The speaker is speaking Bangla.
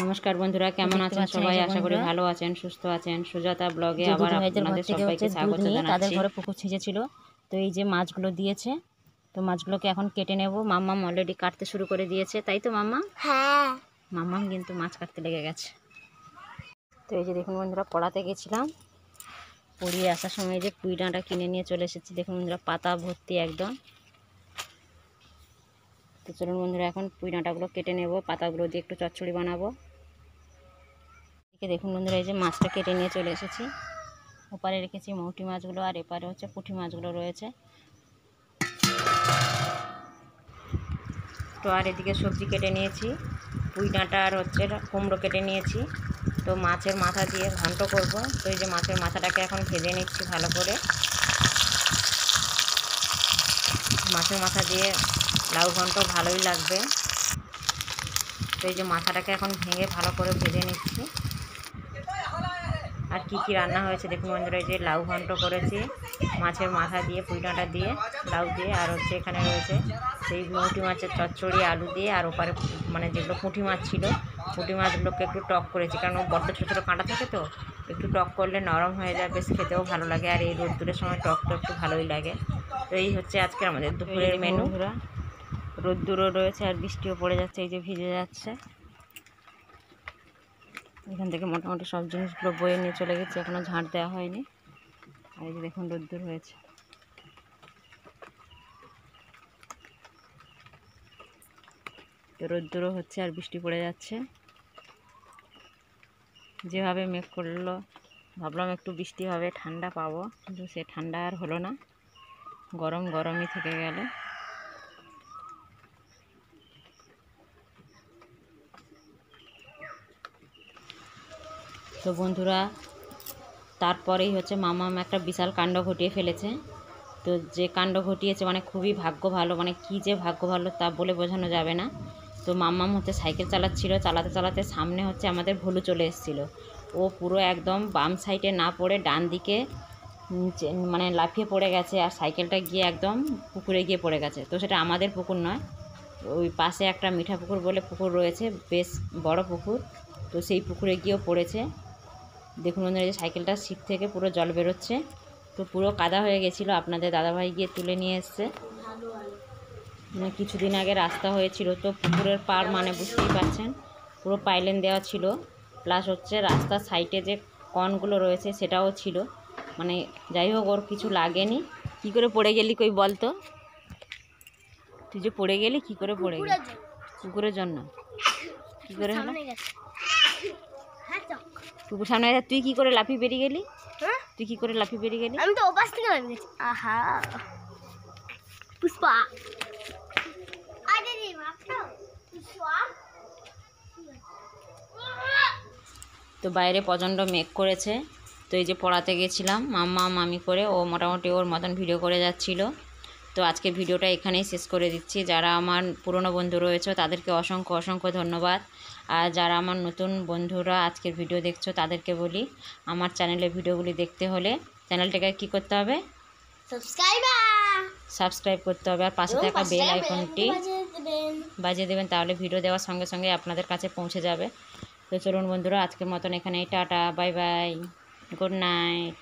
নমস্কার বন্ধুরা, কেমন আছেন সবাই? আশা করি ভালো আছেন, সুস্থ আছেন। সুজাতা ব্লগে আবার আপনাদের সবাইকে স্বাগত জানাচ্ছি। তাদের ঘরে পুকুর ছেঁচেছিল, তো এই যে মাছগুলো দিয়েছে, তো মাছগুলোকে এখন কেটে নেব। মাম্মাম অলরেডি কাটতে শুরু করে দিয়েছে, তাই তো মাম্মা? হ্যাঁ, মাম্মাম কিন্তু মাছ কাটতে লেগে গেছে। তো এই যে দেখুন বন্ধুরা, পড়াতে গেছিলাম, পড়িয়ে আসার সময় যে পুঁই ডাঁটা কিনে নিয়ে চলে এসেছি। দেখুন বন্ধুরা, পাতা ভর্তি একদম। তো চলুন বন্ধুরা, এখন পুঁই ডাঁটাগুলো কেটে নেব, পাতাগুলো দিয়ে একটু চচ্চড়ি বানাবো। দেখুন বন্ধুরা, এই যে মাছটা কেটে নিয়ে চলে এসেছি। ওপারে রেখেছি মৌটি মাছগুলো, আর এপারে হচ্ছে পুঁটি মাছগুলো রয়েছে। তো আর এদিকে সবজি কেটে নিয়েছি, পুঁই ডাঁটা আর হচ্ছে কুমড়ো কেটে নিয়েছি। তো মাছের মাথা দিয়ে ঘন্ট করব। তো এই যে মাছের মাথাটাকে এখন ভেজে নিচ্ছি ভালো করে। মাছের মাথা দিয়ে লাউ ঘন্ট ভালোই লাগবে। তো এই যে মাথাটাকে এখন ভেঙে ভালো করে ভেজে নিচ্ছি। আর কি কি রান্না হয়েছে দেখুন বন্ধুরা, এই যে লাউ ঘন্ট করেছি মাছের মাথা দিয়ে, পুঁই ডাঁটা দিয়ে, লাউ দিয়ে, আর হচ্ছে এখানে রয়েছে সেই মৌটি মাছের চচ্চড়ি আলু দিয়ে। আর ওপারে মানে যেগুলো পুঁটি মাছ ছিল, পুঁটি মাছগুলোকে একটু টক করেছি, কারণ বড্ড ছোটো ছোটো কাঁটা থাকে, তো একটু টক করলে নরম হয়ে যায়, বেশ খেতেও ভালো লাগে। আর এই রোদ্দুরের সময় টক তো একটু ভালোই লাগে। তো এই হচ্ছে আজকে আমাদের দুপুরের মেনু। রোদ্দুরও রয়েছে আর বৃষ্টিও পড়ে যাচ্ছে, এই যে ভিজে যাচ্ছে। এখান থেকে মোটামুটি সব জিনিসগুলো বয়ে নিয়ে চলে গেছে, এখনও ঝাঁট দেওয়া হয়নি। আর এই যে দেখুন রোদ্দুর হয়েছে। তো রোদ্দুরও হচ্ছে আর বৃষ্টি পড়ে যাচ্ছে। যেভাবে মেঘ করলো, ভাবলাম একটু বৃষ্টি হবে, ঠান্ডা পাবো, কিন্তু সে ঠান্ডা আর হলো না, গরম গরমই থেকে গেল। তো বন্ধুরা, তারপরেই হচ্ছে মামাম একটা বিশাল কাণ্ড ঘটিয়ে ফেলেছে। তো যে কাণ্ড ঘটিয়েছে মানে খুবই ভাগ্য ভালো, মানে কী যে ভাগ্য ভালো তা বলে বোঝানো যাবে না। তো মাম্মাম হচ্ছে সাইকেল চালাচ্ছিল, চালাতে চালাতে সামনে হচ্ছে আমাদের ভলু চলে এসেছিলো। ও পুরো একদম বাম সাইডে না পড়ে ডান দিকে মানে লাফিয়ে পড়ে গেছে, আর সাইকেলটা গিয়ে একদম পুকুরে গিয়ে পড়ে গেছে। তো সেটা আমাদের পুকুর নয়, ওই পাশে একটা মিঠা পুকুর বলে পুকুর রয়েছে, বেশ বড় পুকুর। তো সেই পুকুরে গিয়েও পড়েছে। দেখুন বন্ধুরা, এই সাইকেলটা সিট থেকে পুরো জল বেরোচ্ছে। তো পুরো কাদা হয়ে গেছিলো, আপনাদের দাদাভাই গিয়ে তুলে নিয়ে এসছে। মানে কিছুদিন আগে রাস্তা হয়েছিল, তো পুকুরের পাড় মানে বুঝতেই পারছেন, পুরো পাইলেন দেওয়া ছিল, প্লাস হচ্ছে রাস্তার সাইডে যে কর্নগুলো রয়েছে সেটাও ছিল। মানে যাই হোক, ওর কিছু লাগেনি। কী করে পড়ে গেলি কই বলতো? তুই যে পড়ে গেলি, কী করে পড়ে গেলি? পুকুরের জন্য কী করে হলো? পুকুর সামনে তুই কি করে লাফিয়ে বেরিয়ে গেলি? তুই কি করে লাফিয়ে বেরিয়ে গেলি? আমি তো ওপাশ থেকে লাফিয়ে গেছি। আহা পুষ্পা, আরে রে মাপটা পুষ্পা। তো বাইরে প্রচণ্ড মেঘ করেছে। তো এই যে পড়াতে গেছিলাম, মাম্মা মামি করে ও মোটামুটি ওর মতন ভিডিও করে যাচ্ছিল। তো আজকে ভিডিওটা এখানেই শেষ করে দিচ্ছি। যারা আমার পুরনো বন্ধু রয়েছে তাদেরকে অসংখ্য অসংখ্য ধন্যবাদ। আর যারা আমার নতুন বন্ধুরা আজকের ভিডিও দেখছো তাদেরকে বলি, আমার চ্যানেলে ভিডিওগুলি দেখতে হলে চ্যানেলটাকে কী করতে হবে? সাবস্ক্রাইব করতে হবে, আর পাশে থাকা বেল আইকনটি বাজিয়ে দেবেন, তাহলে ভিডিও দেওয়ার সঙ্গে সঙ্গে আপনাদের কাছে পৌঁছে যাবে। তো চলুন বন্ধুরা, আজকের মতন এখানেই tata, bye bye, good night.